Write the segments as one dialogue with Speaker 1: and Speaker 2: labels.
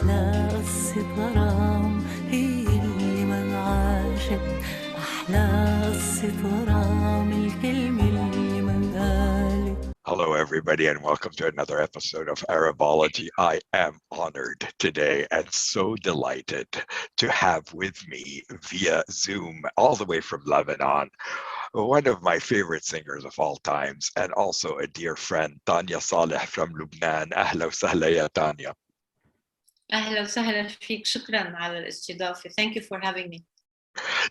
Speaker 1: أحلى قصة غرام هي اللي ما عاشت أحلى قصة غرام الكلمة اللي ما انقالت.
Speaker 2: Hello, everybody, and welcome to another episode of Arabology. I am honored today and so delighted to have with me via Zoom, all the way from Lebanon, one of my favorite singers of all times, and also a dear friend, Tania Saleh from Lebanon. أحلى وسهلا يا تانيا.
Speaker 3: أهلا وسهلا فيك. شكرا على الاستضافة. Thank you for having me.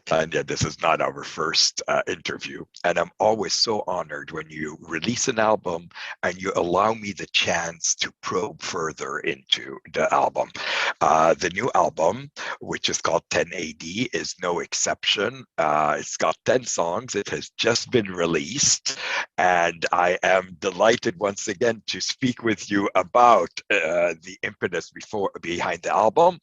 Speaker 2: Tania, this is not our first interview, and I'm always so honored when you release an album and you allow me the chance to probe further into the album. The new album, which is called 10 AD, is no exception. It's got 10 songs. It has just been released, and I am delighted once again to speak with you about the impetus behind the album,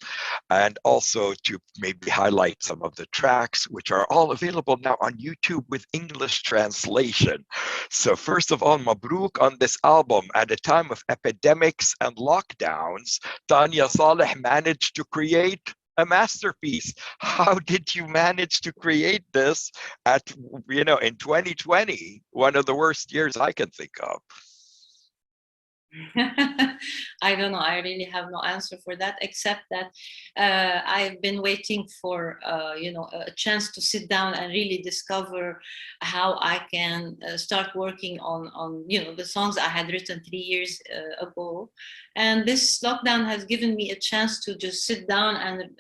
Speaker 2: and also to maybe highlight some of the tracks, which are all available now on YouTube with English translation. So first of all, mabruk on this album. At a time of epidemics and lockdowns, Tania Saleh managed to create a masterpiece. How did you manage to create this in 2020, one of the worst years I can think of?
Speaker 3: I don't know. I really have no answer for that, except that I've been waiting for a chance to sit down and really discover how I can start working on the songs I had written 3 years ago. And this lockdown has given me a chance to just sit down and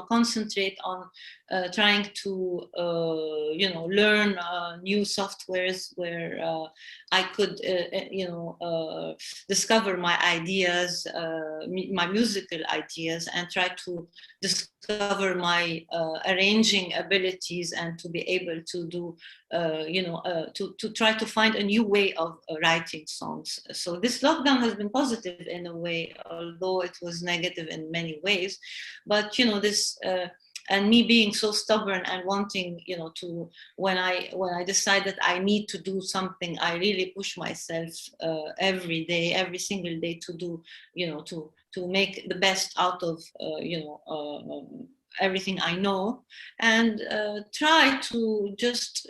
Speaker 3: concentrate on trying to learn new softwares where I could discover my ideas, my musical ideas, and try to discover my arranging abilities, and to be able to do to try to find a new way of writing songs. So this lockdown has been positive in a way, although it was negative in many ways. But this and me being so stubborn and wanting, to when I decide that I need to do something, I really push myself every day, every single day, to do, to make the best out of, everything I know, and try to just,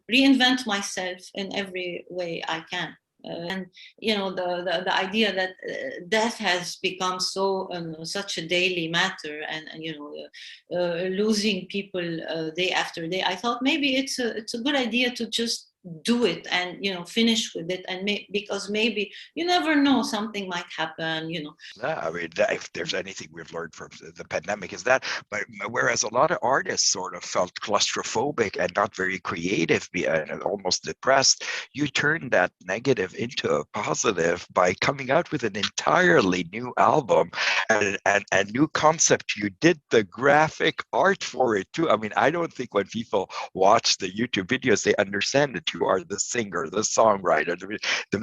Speaker 3: reinvent myself in every way I can. And the idea that death has become so such a daily matter, and losing people day after day, I thought maybe it's a good idea to just do it and finish with it, and because maybe you never know, something might happen.
Speaker 2: Yeah, I mean, if there's anything we've learned from the pandemic is that, but whereas a lot of artists sort of felt claustrophobic and not very creative, and almost depressed, you turned that negative into a positive by coming out with an entirely new album and a new concept. You did the graphic art for it too. I mean, I don't think when people watch the YouTube videos, they understand that you are the singer, the songwriter,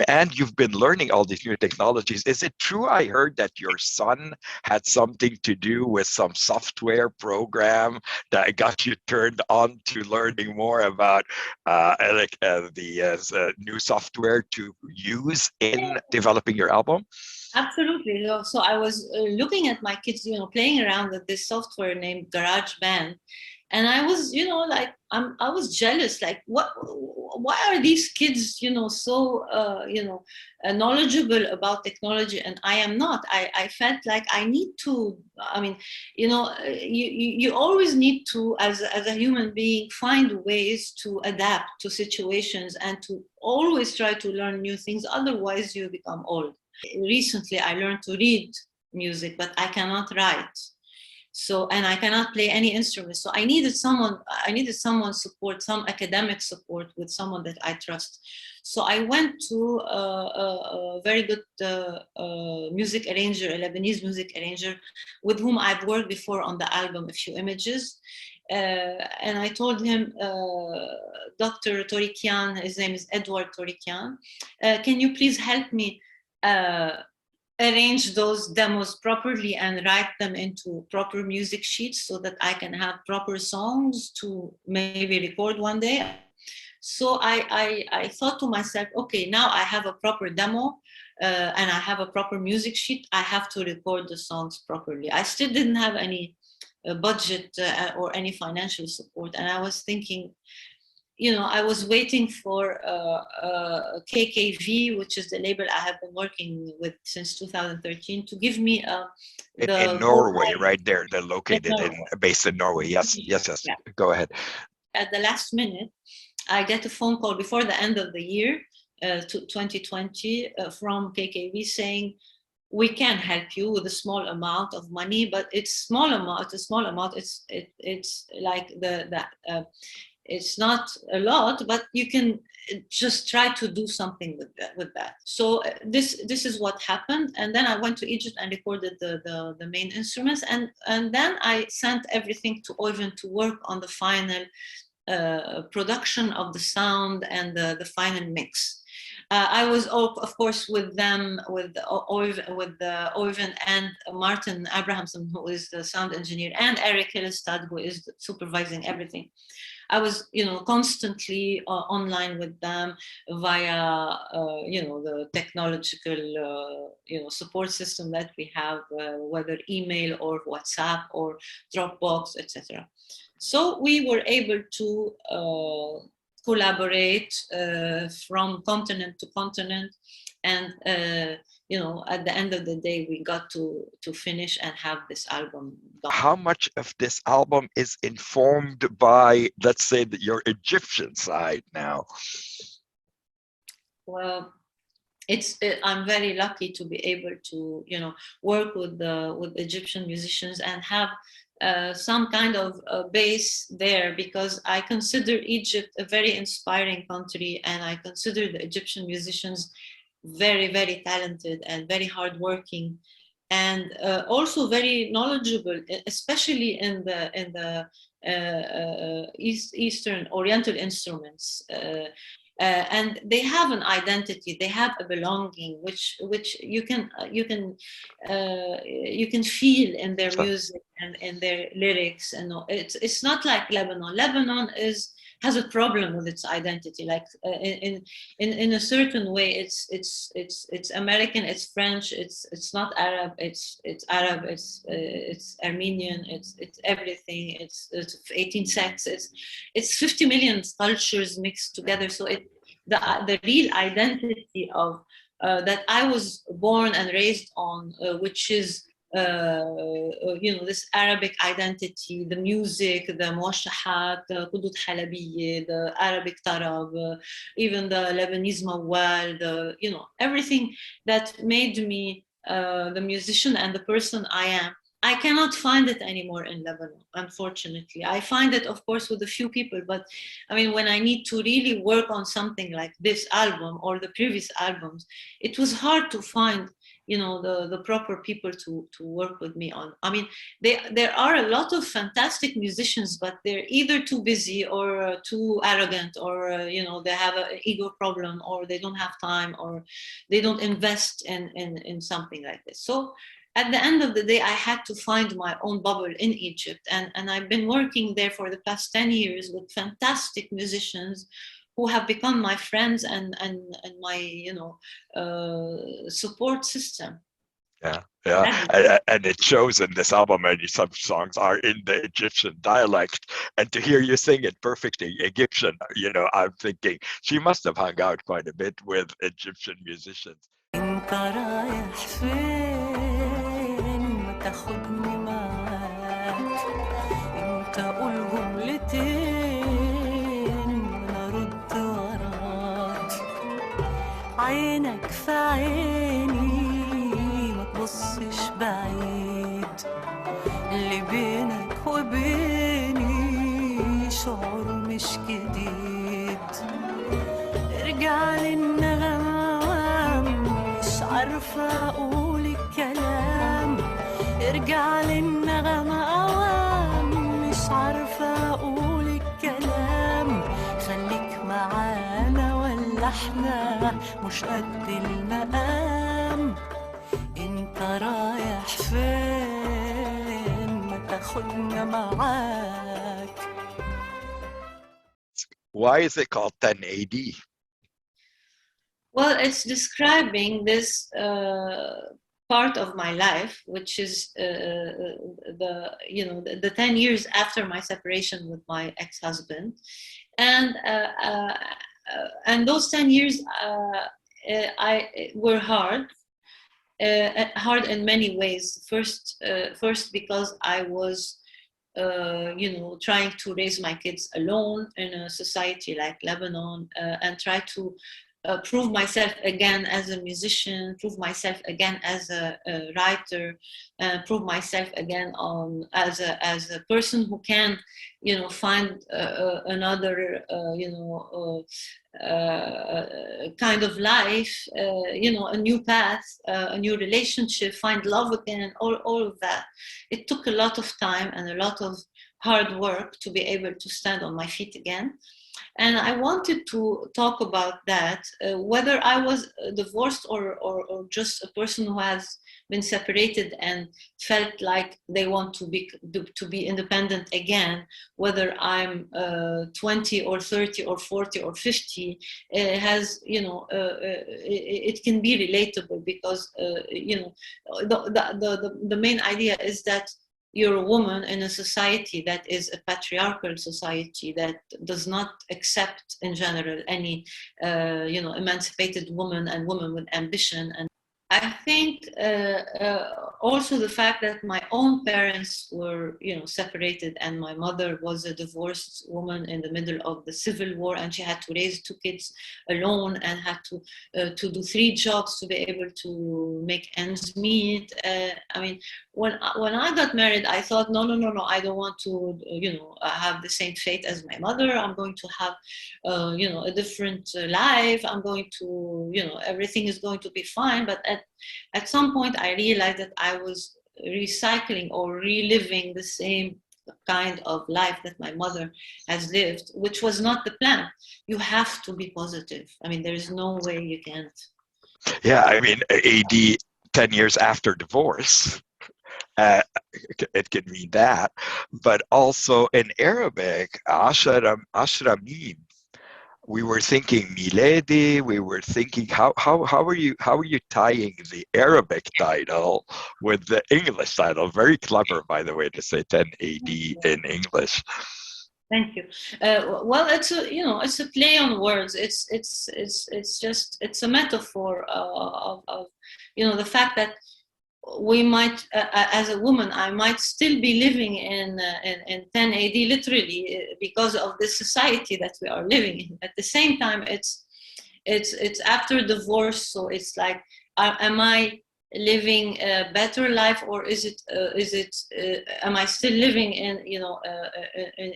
Speaker 2: and you've been learning all these new technologies. Is it true? I heard that your son had something to do with some software program that got you turned on to learning more about Erik, the new software to use in developing your album.
Speaker 3: Absolutely. So I was looking at my kids, playing around with this software named GarageBand, and I was, I was jealous. Like, why are these kids, so, knowledgeable about technology, and I am not? I felt like I need to. I mean, you always need to, as a human being, find ways to adapt to situations and to always try to learn new things. Otherwise, you become old. Recently, I learned to read music, but I cannot write. So, and I cannot play any instrument. So I needed someone support, some academic support with someone that I trust. So I went to a very good music arranger, a Lebanese music arranger, with whom I've worked before on the album, A Few Images. And I told him, Dr. Torikian, his name is Edouard Torikian, can you please help me arrange those demos properly and write them into proper music sheets so that I can have proper songs to maybe record one day. So I thought to myself, okay, now I have a proper demo. and I have a proper music sheet, I have to record the songs properly. I still didn't have any budget or any financial support, and I was thinking, I was waiting for KKV, which is the label I have been working with since 2013, to give me
Speaker 2: in Norway, right there. They're located based in Norway. Yes. Yeah. Go ahead.
Speaker 3: At the last minute, I get a phone call before the end of the year, 2020, from KKV saying, we can help you with a small amount of money, but it's a small amount. It's like it's not a lot, but you can just try to do something with that. So this is what happened. And then I went to Egypt and recorded the main instruments. And then I sent everything to Øyvind to work on the final production of the sound and the final mix. I was, of course, with them, with Øyvind and Martin Abrahamsen, who is the sound engineer, and Erik Hillestad, who is supervising everything. I was, constantly online with them via, the technological, support system that we have, whether email or WhatsApp or Dropbox, etc. So we were able to collaborate from continent to continent, and at the end of the day, we got to finish and have this album done.
Speaker 2: How much of this album is informed by, let's say, your Egyptian side now?
Speaker 3: Well, I'm very lucky to be able to work with Egyptian musicians and have some kind of base there, because I consider Egypt a very inspiring country, and I consider the Egyptian musicians very, very talented and very hardworking, and also very knowledgeable, especially in the Eastern Oriental instruments. And they have an identity, they have a belonging, which you can feel in their music and in their lyrics. And it's not like Lebanon. Lebanon has a problem with its identity. Like in a certain way, it's American, it's French, it's not Arab, it's Arab, it's Armenian, it's everything. It's 18 sects. It's 50 million cultures mixed together. So the real identity of that I was born and raised on, which is this Arabic identity, the music, the موشحات, the Qudud Halabiyye, the Arabic Tarab, even the Lebanese Mawal, everything that made me the musician and the person I am. I cannot find it anymore in Lebanon, unfortunately. I find it, of course, with a few people, but I mean, when I need to really work on something like this album or the previous albums, it was hard to find the proper people to work with me on. I mean, there are a lot of fantastic musicians, but they're either too busy or too arrogant, or they have an ego problem, or they don't have time, or they don't invest in something like this. So at the end of the day, I had to find my own bubble in Egypt, and I've been working there for the past 10 years with fantastic musicians who have become my friends and my support system.
Speaker 2: Yeah. And it shows in this album, and some songs are in the Egyptian dialect, and to hear you sing it perfectly Egyptian, I'm thinking she must have hung out quite a bit with Egyptian musicians.
Speaker 1: انت رايح فين ما تاخدني معاك انت قول جملتين وانا ارد وراك عينك في عيني ما تبصش بعيد اللي بينك وبيني شعور مش جديد ارجع للنغمة عارفة أقول الكلام ارجع للنغمة أوام مش عارفة أقول الكلام خليك معانا ولا احنا مش قد المقام انت رايح فين ما تاخدنا معاك.
Speaker 2: Why is it called 10 AD?
Speaker 3: Well, it's describing this part of my life, which is the 10 years after my separation with my ex-husband, and those 10 years were hard in many ways. First because I was trying to raise my kids alone in a society like Lebanon, and try to prove myself again as a musician, prove myself again as a writer, prove myself again as a person who can, find another, kind of life, a new path, a new relationship, find love again, all of that. It took a lot of time and a lot of hard work to be able to stand on my feet again. And I wanted to talk about that, whether I was divorced or just a person who has been separated and felt like they want to be independent again, whether I'm 20 or 30 or 40 or 50, it can be relatable, because the main idea is that you're a woman in a society that is a patriarchal society that does not accept in general any emancipated woman and women with ambition. And I think also the fact that my own parents were, separated, and my mother was a divorced woman in the middle of the Civil War, and she had to raise 2 kids alone and had to do 3 jobs to be able to make ends meet. When I got married, I thought, no, I don't want to, have the same fate as my mother. I'm going to have, a different life. I'm going to, everything is going to be fine. But at some point, I realized that I was recycling or reliving the same kind of life that my mother has lived, which was not the plan. You have to be positive. There is no way you can't.
Speaker 2: Yeah, AD 10 years after divorce. It can mean that, but also in Arabic, Ashramim. We were thinking Miladi. We were thinking how are you tying the Arabic title with the English title? Very clever, by the way, to say 10 AD in English.
Speaker 3: Thank you. Well, it's a play on words. It's a metaphor of the fact that we might, as a woman, I might still be living in 10 AD, literally, because of the society that we are living in. At the same time, it's after divorce, so it's like, am I living a better life, or is it am I still living in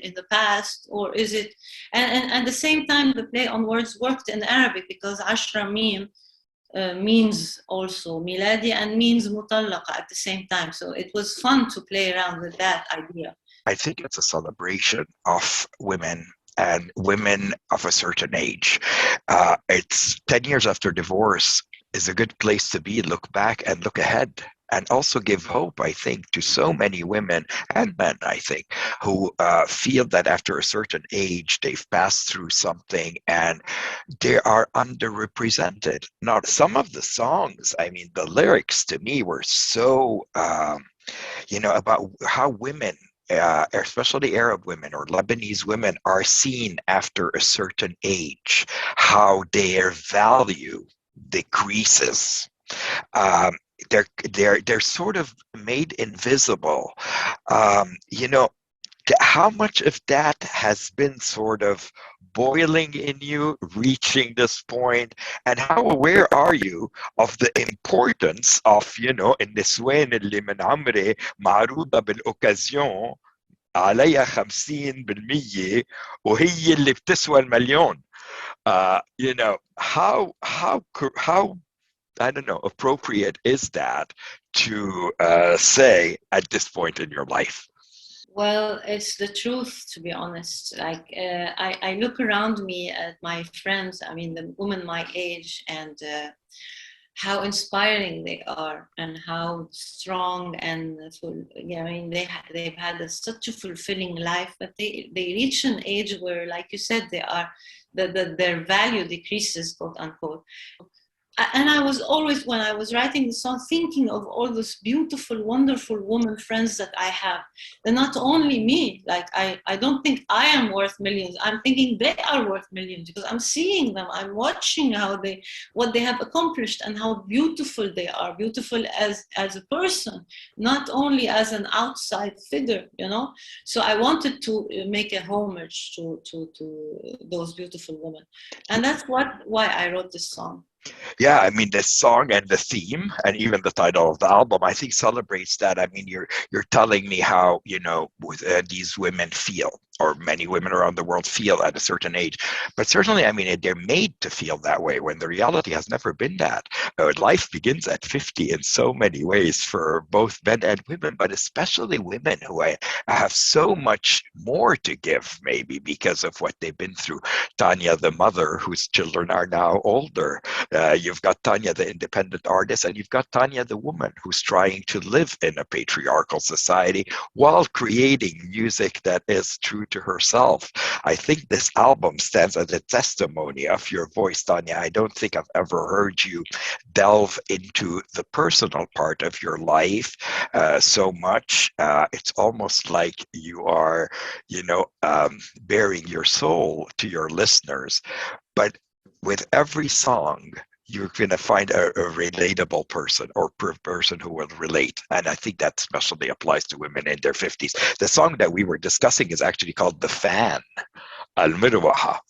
Speaker 3: in the past, or is it? And at the same time, the play on words worked in Arabic, because Ashramim means also miladi and means mutallaqa at the same time. So it was fun to play around with that idea.
Speaker 2: I think it's a celebration of women and women of a certain age. It's 10 years after divorce is a good place to be. Look back and look ahead, and also give hope, I think, to so many women and men, I think, who feel that after a certain age, they've passed through something and they are underrepresented. Now, some of the songs, the lyrics to me were so, about how women, especially Arab women or Lebanese women, are seen after a certain age, how their value decreases. They're sort of made invisible. How much of that has been sort of boiling in you, reaching this point, and how aware are you of the importance of, النسوان اللي من عمري معروضة بالأوكازيون عليها 50% وهي اللي بتسوى المليون. How I don't know, appropriate is that to say at this point in your life?
Speaker 3: Well, it's the truth, to be honest. Like, I look around me at my friends, the women my age, and how inspiring they are and how strong and full. Yeah, I mean, they've had such a fulfilling life, but they reach an age where, like you said, they are their value decreases, quote unquote. And I was always, when I was writing the song, thinking of all those beautiful, wonderful women friends that I have. They're not only me, like I don't think I am worth millions. I'm thinking they are worth millions because I'm seeing them. I'm watching what they have accomplished and how beautiful they are, beautiful as a person, not only as an outside figure, you know? So I wanted to make a homage to those beautiful women. And that's why I wrote this song.
Speaker 2: Yeah, I mean, the song and the theme and even the title of the album, I think celebrates that. I mean, you're telling me how, you know, these women feel, or many women around the world feel at a certain age. But certainly, I mean, they're made to feel that way when the reality has never been that. Life begins at 50 in so many ways for both men and women, but especially women who have so much more to give, maybe because of what they've been through. Tania, the mother, whose children are now older. You've got Tania, the independent artist, and you've got Tania, the woman, who's trying to live in a patriarchal society while creating music that is true to herself. I think this album stands as a testimony of your voice, Tania. I don't think I've ever heard you delve into the personal part of your life so much. It's almost like you are, you know, bearing your soul to your listeners. But with every song, you're going to find a relatable person or person who will relate. And I think that especially applies to women in their 50s. The song that we were discussing is actually called The Fan, المروحة.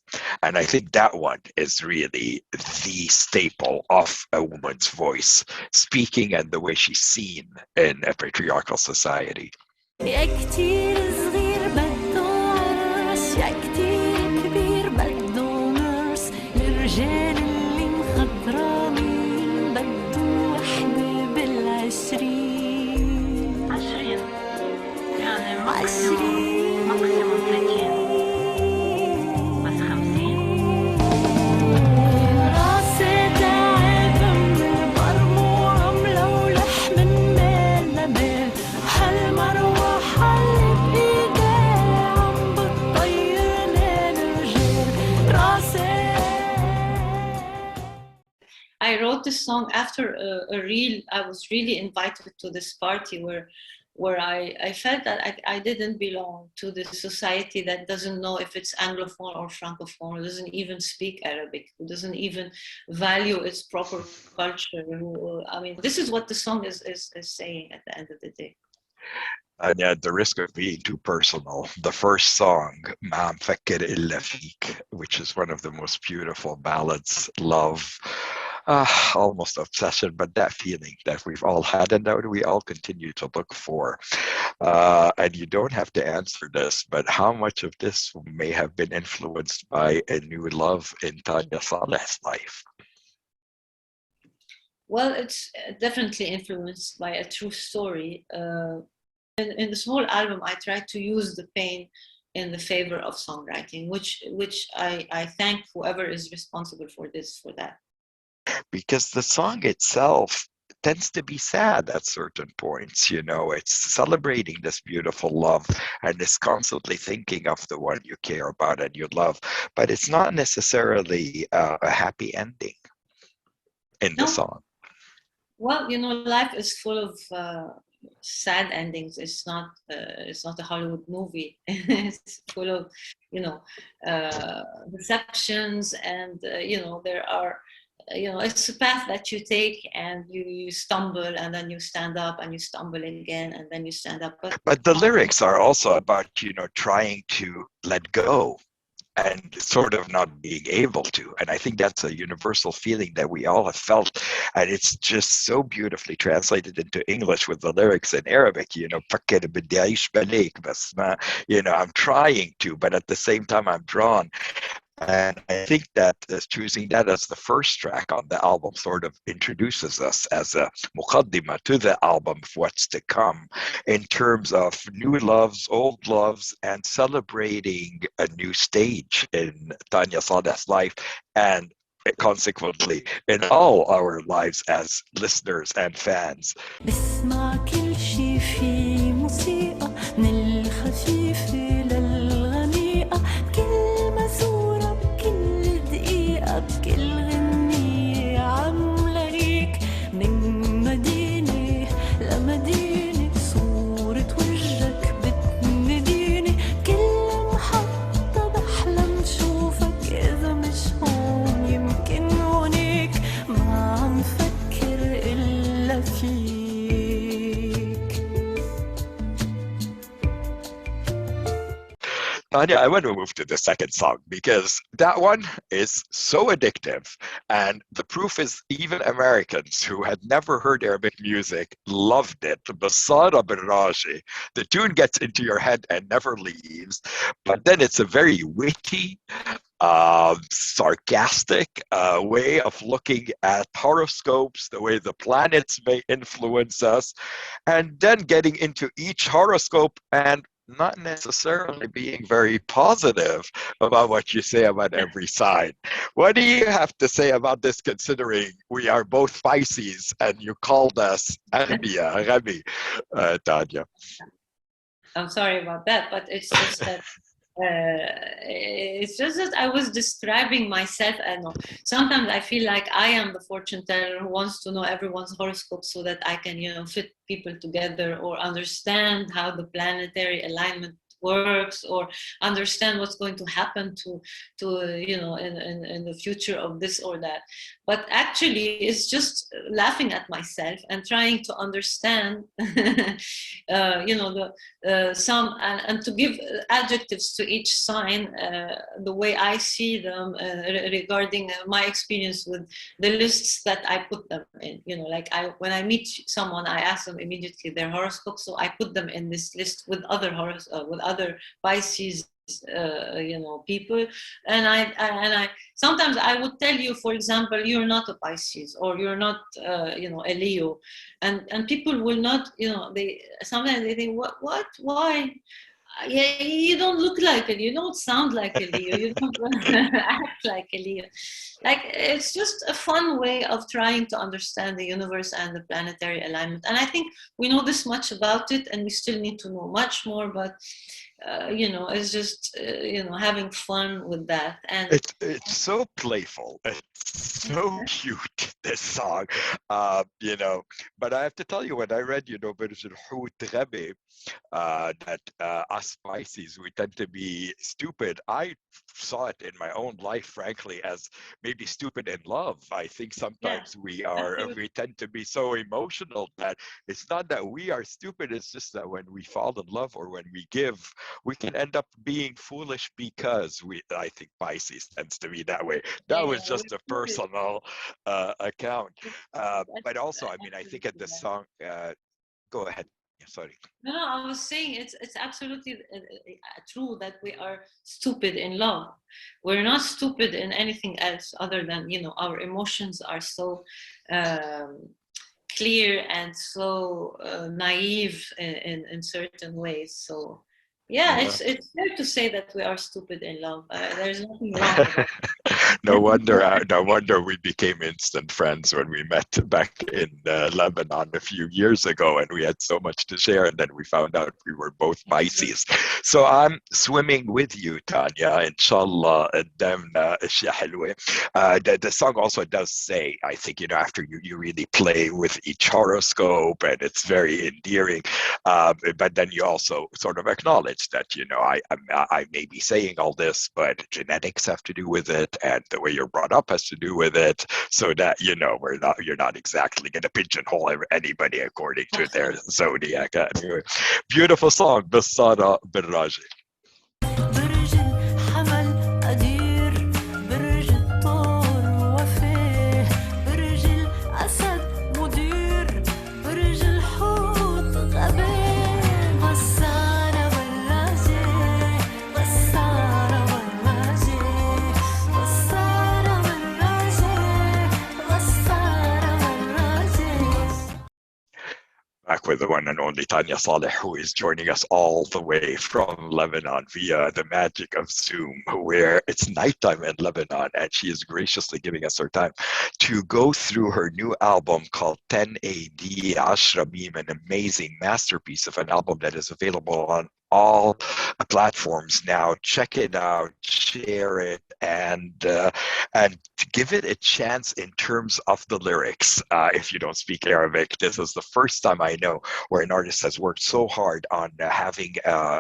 Speaker 2: And I think that one is really the staple of a woman's voice, speaking and the way she's seen in a patriarchal society.
Speaker 1: يا كتير صغير بده عرس يا كتير كبير بده مرس للرجال اللي مخضرمين بده وحدة بال20 20 يعني ماكسيموم 30 بس 50 راسي تعب من البرموع عملة ولحم من مال لمال هالمروحة اللي بإيدي عم بتطيرني للرجال راسي.
Speaker 3: I wrote this song after I was really invited to this party where I felt that I didn't belong to this society that doesn't know if it's Anglophone or Francophone, who doesn't even speak Arabic, who doesn't even value its proper culture. I mean, this is what the song is saying at the end of the day.
Speaker 2: And at the risk of being too personal, the first song, ما عم فكر إلا فيك, which is one of the most beautiful ballads, love, almost obsession, but that feeling that we've all had and that we all continue to look for. And you don't have to answer this, but how much of this may have been influenced by a new love in Tania Saleh's life?
Speaker 3: Well, it's definitely influenced by a true story. In this whole album, I tried to use the pain in the favor of songwriting, which I thank whoever is responsible for that.
Speaker 2: Because the song itself tends to be sad at certain points, you know, it's celebrating this beautiful love and it's constantly thinking of the one you care about and you love, but it's not necessarily a happy ending in the song.
Speaker 3: Well, you know, life is full of sad endings. It's not a Hollywood movie. It's full of, you know, deceptions and, you know, there are, you know, it's a path that you take and you stumble and then you stand up and you stumble again and then you stand up.
Speaker 2: But the lyrics are also about, you know, trying to let go and sort of not being able to. And I think that's a universal feeling that we all have felt. And it's just so beautifully translated into English with the lyrics in Arabic, you know, you know, I'm trying to, but at the same time I'm drawn. And I think that choosing that as the first track on the album sort of introduces us as a muqaddimah to the album of what's to come in terms of new loves, old loves, and celebrating a new stage in Tania Saleh's life and consequently in all our lives as listeners and fans.
Speaker 1: بسمع كل شي في موسيقى من الخفيفة للغميقة بكل مزورة بكل دقيقة بكل غنية عم لاقيك من مدينة لمدينة صورة وجهك بتناديني كل محطة بحلم شوفك إذا مش هون يمكن هونيك ما عم فكر إلا فيك.
Speaker 2: Tania, I want to move to the second song because that one is so addictive. And the proof is even Americans who had never heard Arabic music loved it. Basara Biraji. The tune gets into your head and never leaves. But then it's a very witty, sarcastic way of looking at horoscopes, the way the planets may influence us, and then getting into each horoscope and not necessarily being very positive about what you say about every sign. What do you have to say about this, considering we are both Pisces and you called us Arabi, Tania?
Speaker 3: I'm sorry about that, but it's just that it's just that I was describing myself. I know sometimes I feel like I am the fortune teller who wants to know everyone's horoscope so that I can, fit people together or understand how the planetary alignment works or understand what's going to happen to in the future of this or that. But actually it's just laughing at myself and trying to understand some and to give adjectives to each sign the way I see them regarding my experience with the lists that I put them in. When I meet someone, I ask them immediately their horoscope, so I put them in this list with other other Pisces people, and I sometimes I would tell you, for example, you're not a Pisces or you're not a Leo, and people will not, they sometimes they think what why. Yeah, you don't look like it. You don't sound like a Leo. You don't act like a Leo. It's just a fun way of trying to understand the universe and the planetary alignment. And I think we know this much about it, and we still need to know much more. But it's just having fun with that. And
Speaker 2: it's so playful. It's so cute, this song, But I have to tell you, when I read, that us Pisces, we tend to be stupid. I saw it in my own life, frankly, as maybe stupid in love. I think sometimes we tend to be so emotional that it's not that we are stupid, it's just that when we fall in love or when we give, we can end up being foolish because I think Pisces tends to be that way. That was just a personal account. But also, I think at the song, go ahead. Sorry.
Speaker 3: No, I was saying it's absolutely true that we are stupid in love. We're not stupid in anything else other than, our emotions are so clear and so naive in certain ways. So yeah, it's fair to say that we are stupid in love. There's nothing wrong with that.
Speaker 2: No wonder we became instant friends when we met back in Lebanon a few years ago, and we had so much to share, and then we found out we were both Pisces. So I'm swimming with you, Tanya, inshallah. The song also does say, I think, after you really play with each horoscope, and it's very endearing, but then you also sort of acknowledge that, I may be saying all this, but genetics have to do with it, and the way you're brought up has to do with it, so that you're not exactly going to pigeonhole anybody according to their zodiac. Anyway, beautiful song, Basara Biraji. Back with the one and only Tania Saleh, who is joining us all the way from Lebanon via the magic of Zoom, where it's nighttime in Lebanon, and she is graciously giving us her time to go through her new album called 10 AD Ashra Meme, an amazing masterpiece of an album that is available on all platforms now. Check it out, share it, and give it a chance in terms of the lyrics. If you don't speak Arabic, this is the first time I know where an artist has worked so hard on having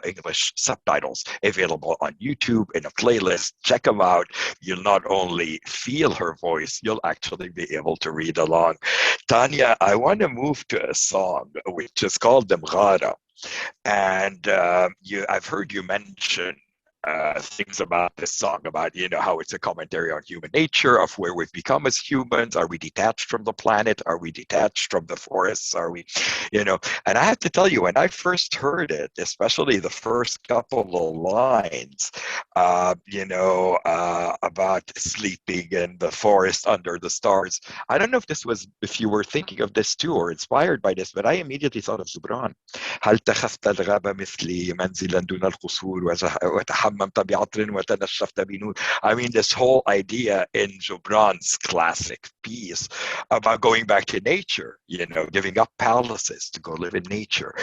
Speaker 2: English subtitles available on YouTube in a playlist. Check them out. You'll not only feel her voice, you'll actually be able to read along. Tania, I want to move to a song which is called Mallakh. And I've heard you mention things about this song, about how it's a commentary on human nature, of where we've become as humans. Are we detached from the planet? Are we detached from the forests? Are we, and I have to tell you, when I first heard it, especially the first couple of lines, about sleeping in the forest under the stars. I don't know if you were thinking of this too or inspired by this, but I immediately thought of Gibran. هل تخفت الغابة مثلي منزلا دون القصور وتحممت بعطر وتنشفت بنور. I mean, this whole idea in Gibran's classic piece about going back to nature, giving up palaces to go live in nature.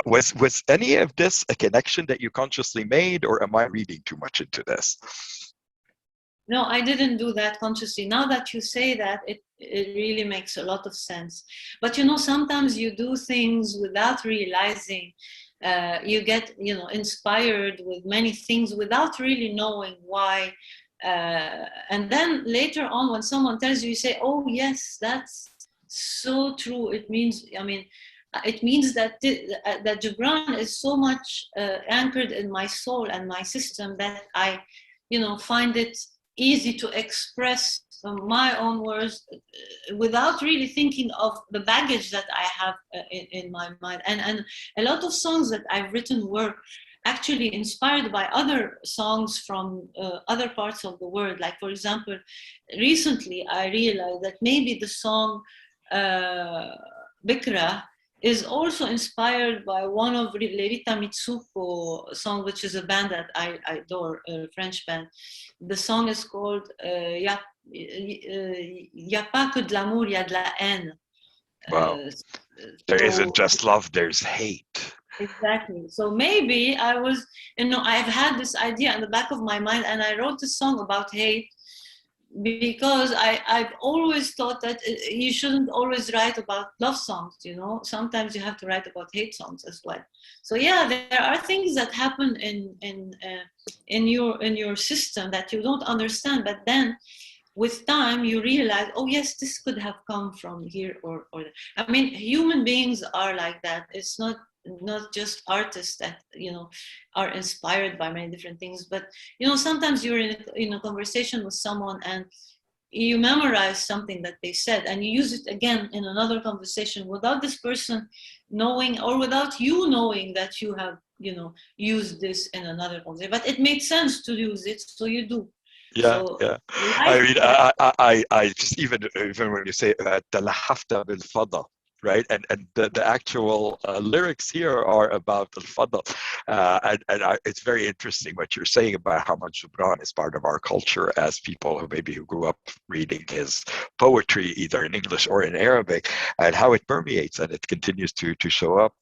Speaker 2: Was any of this a connection that you consciously made, or am I reading too much into this?
Speaker 3: No, I didn't do that consciously. Now that you say that, it really makes a lot of sense. But sometimes you do things without realizing. You get inspired with many things without really knowing why. And then later on, when someone tells you, you say, oh yes, that's so true. It means that Gibran is so much anchored in my soul and my system that I find it easy to express my own words without really thinking of the baggage that I have in my mind. And a lot of songs that I've written were actually inspired by other songs from other parts of the world. Like, for example, recently I realized that maybe the song Bekra is also inspired by one of Lerita Mitsuko song, which is a band that I adore, a French band. The song is called Y a pas que de l'amour, y a de la haine.
Speaker 2: Wow. There isn't just love, there's hate.
Speaker 3: Exactly. So maybe I've had this idea in the back of my mind, and I wrote a song about hate, because I've always thought that you shouldn't always write about love songs, sometimes you have to write about hate songs as well. So yeah, there are things that happen in your system that you don't understand, but then with time you realize, oh yes, this could have come from here or there. I mean, human beings are like that. It's not just artists that are inspired by many different things, but sometimes you're in a conversation with someone and you memorize something that they said and you use it again in another conversation without this person knowing, or without you knowing that you have used this in another conversation, but it made sense to use it, so you do.
Speaker 2: Yeah, yeah. I mean, I just even when you say تلحفت بالفضة, right? And the actual lyrics here are about al-fadl. It's very interesting what you're saying about how much Gibran is part of our culture as people who grew up reading his poetry, either in English or in Arabic, and how it permeates and it continues to show up,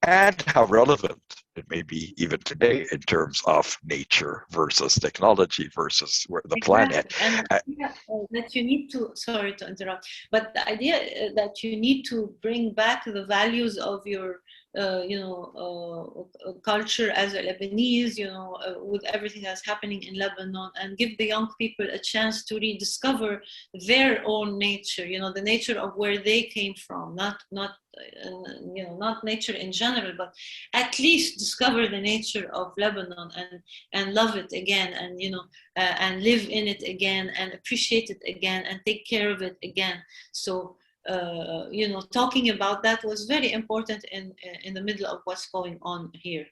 Speaker 2: and how relevant it may be even today in terms of nature versus technology versus the planet.
Speaker 3: And that you need to, sorry to interrupt, but the idea that you need to bring back the values of your culture as a Lebanese, with everything that's happening in Lebanon, and give the young people a chance to rediscover their own nature, the nature of where they came from, not nature in general, but at least discover the nature of Lebanon and love it again, and and live in it again, and appreciate it again, and take care of it again. So talking about that was very important in the middle of what's going on here.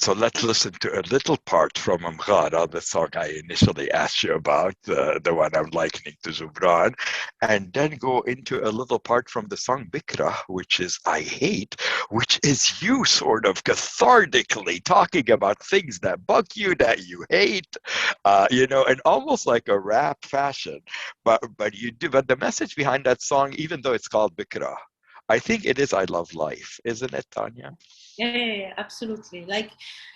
Speaker 2: So let's listen to a little part from Mغارة, the song I initially asked you about, the one I'm likening to Zubran, and then go into a little part from the song Bikra, which is I Hate, which is you sort of cathartically talking about things that bug you, that you hate, in almost like a rap fashion. But you do. But the message behind that song, even though it's called Bikra, I think it is I love life, isn't it, Tania?
Speaker 3: Yeah, absolutely. Like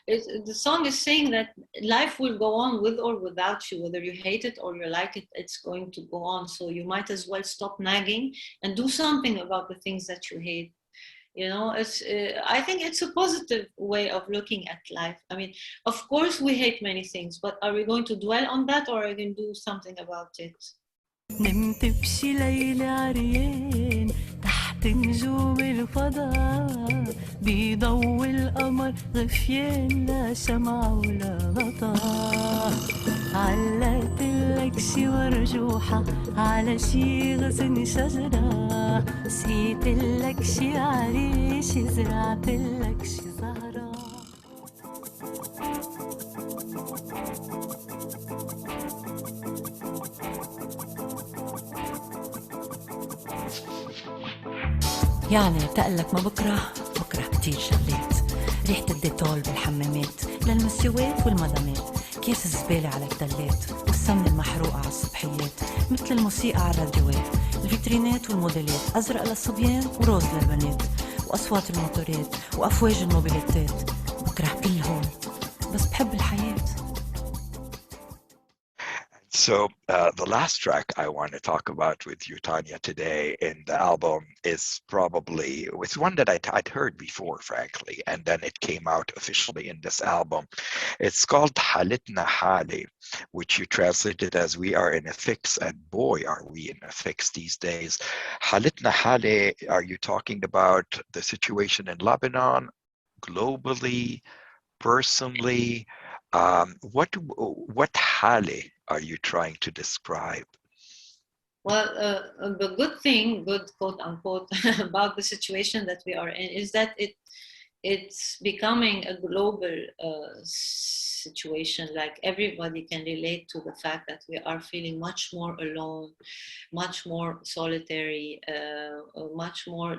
Speaker 3: the song is saying that life will go on with or without you, whether you hate it or you like it, it's going to go on. So you might as well stop nagging and do something about the things that you hate. It's I think it's a positive way of looking at life. I mean, of course we hate many things, but are we going to dwell on that, or are we going to do something about it?
Speaker 1: نمت بشي ليلة عريان تحت نجوم الفضاء بيضوي القمر غفيان لا شمعة ولا غطاء علقتلك شي مرجوحة على شي غصن شجرة سقيتلك شي عريش زرعتلك شي زهرة. يعني تقلك ما بكره كتير شغلات ريحة الديتول بالحمامات للمسيوات والمدامات كيس الزبالة على التلات والسمن المحروقة على الصبحيات مثل الموسيقى على الراديوات الفيترينات والموديلات أزرق للصبيان وروز للبنات وأصوات الموتورات وأفواج الموبيليتات بكره كل هول بس بحب الحياة.
Speaker 2: So the last track I want to talk about with you, Tania, today in the album is probably with one that I'd heard before, frankly, and then it came out officially in this album. It's called حالتنا حالة, which you translated as We Are in a Fix, and boy, are we in a fix these days. حالتنا حالة, are you talking about the situation in Lebanon, globally, personally? What حالة are you trying to describe?
Speaker 3: Well, the good thing, good quote unquote, about the situation that we are in is that it's becoming a global situation. Like everybody can relate to the fact that we are feeling much more alone, much more solitary, much more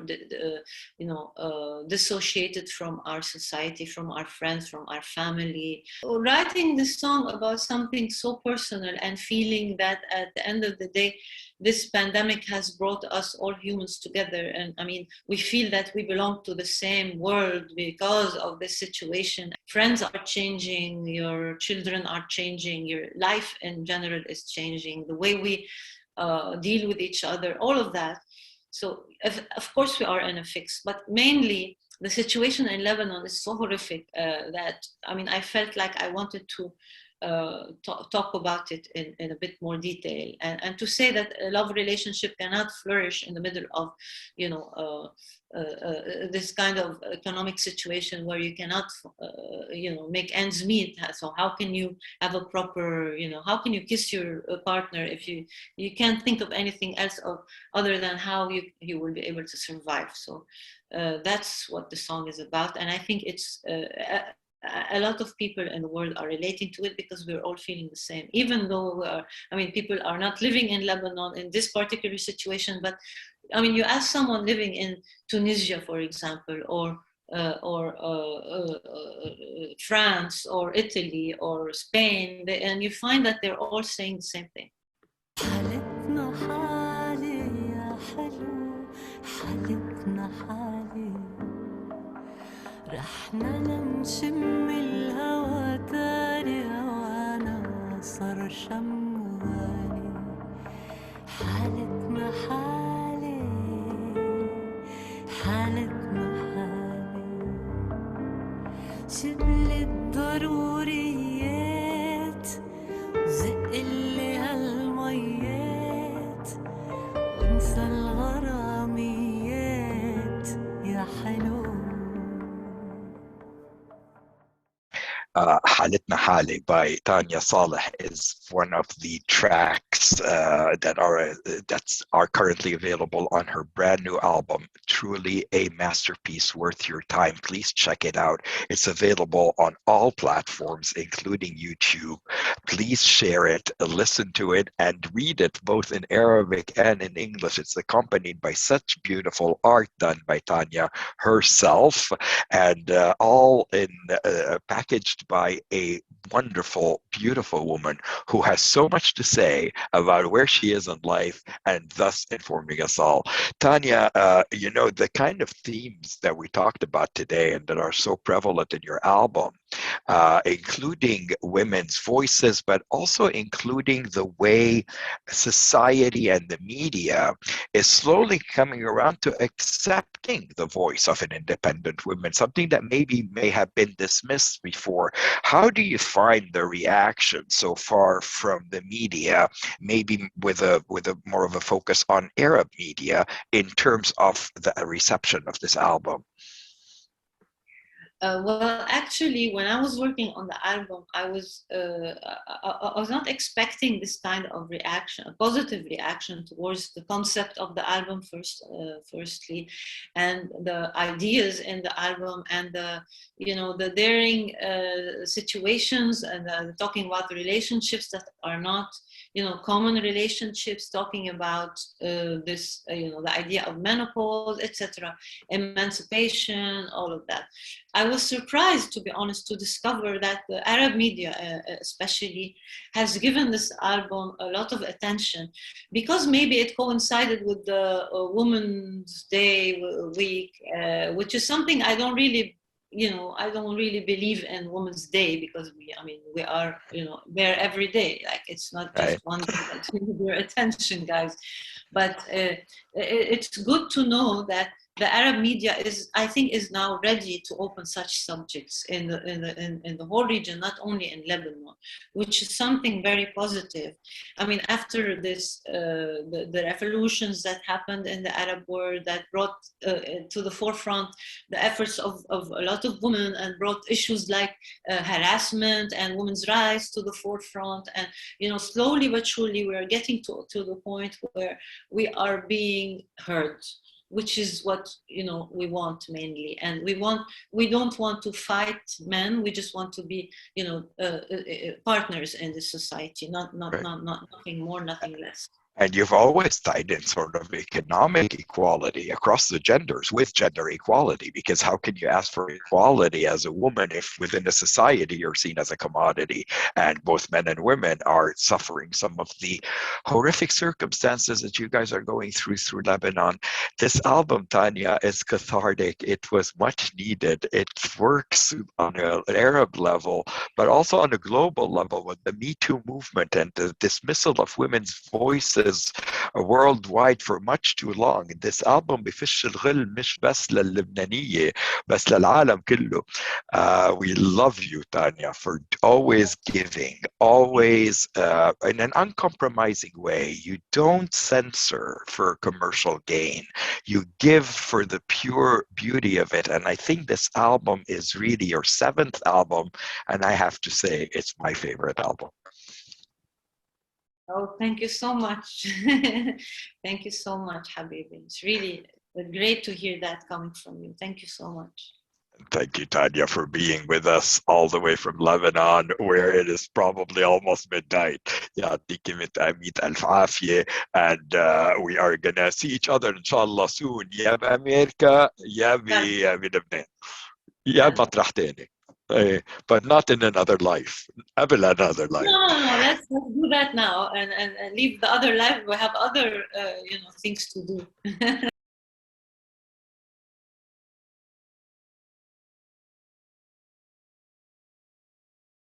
Speaker 3: dissociated from our society, from our friends, from our family. Writing this song about something so personal and feeling that at the end of the day this pandemic has brought us all humans together, and I mean we feel that we belong to the same world because of this situation. Friends are changing, your children are changing, your life in general is changing, the way we deal with each other, all of that. So of course we are in a fix, but mainly the situation in Lebanon is so horrific that I mean I felt like I wanted to talk about it in a bit more detail, and to say that a love relationship cannot flourish in the middle of this kind of economic situation where you cannot make ends meet. So how can you have a proper, how can you kiss your partner if you can't think of anything else other than how you will be able to survive? So that's what the song is about, and I think it's a lot of people in the world are relating to it because we're all feeling the same, even though people are not living in Lebanon in this particular situation, but I mean, you ask someone living in Tunisia, for example, or France or Italy or Spain, and you find that they're all saying the same thing.
Speaker 1: حالتنا حالة يا حلو حالتنا حالة رحنا نشم الهوا تاني هوانا صار شمواني حالتنا حالة حالتنا حالة شبل الضروريات زق اللي هالميات وانسى الغراميات يا حلو.
Speaker 2: حالتنا حالة by Tania Saleh is one of the tracks that are currently available on her brand new album. Truly a masterpiece worth your time. Please check it out. It's available on all platforms, including YouTube. Please share it, listen to it, and read it both in Arabic and in English. It's accompanied by such beautiful art done by Tania herself, and all in packaged by a wonderful, beautiful woman who has so much to say about where she is in life and thus informing us all. Tania, the kind of themes that we talked about today and that are so prevalent in your album, including women's voices, but also including the way society and the media is slowly coming around to accepting the voice of an independent woman, something that maybe may have been dismissed before. How do you find the reaction so far from the media, maybe with a more of a focus on Arab media in terms of the reception of this album?
Speaker 3: Well, actually, when I was working on the album, I was not expecting this kind of reaction, a positive reaction towards the concept of the album firstly, and the ideas in the album, and the daring situations, and talking about the relationships that are not common relationships, talking about this, the idea of menopause, etc., emancipation, all of that. I was surprised, to be honest, to discover that the Arab media, especially, has given this album a lot of attention, because maybe it coincided with the Women's Day week, which is something I don't really believe in Women's Day, because we are, there every day. Like, it's not just one day that you need your attention, guys. But it's good to know that the Arab media I think, is now ready to open such subjects in the whole region, not only in Lebanon, which is something very positive. I mean, after this, the revolutions that happened in the Arab world, that brought to the forefront the efforts of a lot of women, and brought issues like harassment and women's rights to the forefront. And slowly but surely, we are getting to the point where we are being heard, which is what we want mainly. And we don't want to fight men. We just want to be partners in this society, not nothing more, nothing less.
Speaker 2: And you've always tied in sort of economic equality across the genders with gender equality, because how can you ask for equality as a woman if within a society you're seen as a commodity, and both men and women are suffering some of the horrific circumstances that you guys are going through Lebanon. This album, Tania, is cathartic. It was much needed. It works on an Arab level, but also on a global level with the Me Too movement and the dismissal of women's voices worldwide for much too long. This album بفش الغل مش بس للبنانية بس للعالم كله. We love you, Tania, for always giving, always in an uncompromising way. You don't censor for commercial gain. You give for the pure beauty of it. And I think this album is really your 7th album, and I have to say it's my favorite album.
Speaker 3: Oh, thank you so much. Thank you so much, Habibi. It's really great to hear that coming from you. Thank you so much.
Speaker 2: Thank you, Tania, for being with us all the way from Lebanon, where it is probably almost midnight. يعطيك 100,000 عافية. And we are going to see each other, inshallah, soon. يا بأمريكا يا بلبنان يا مطرح تاني. But not in another life. Another life.
Speaker 3: No. Let's do that now and leave the other life. We have other things to do.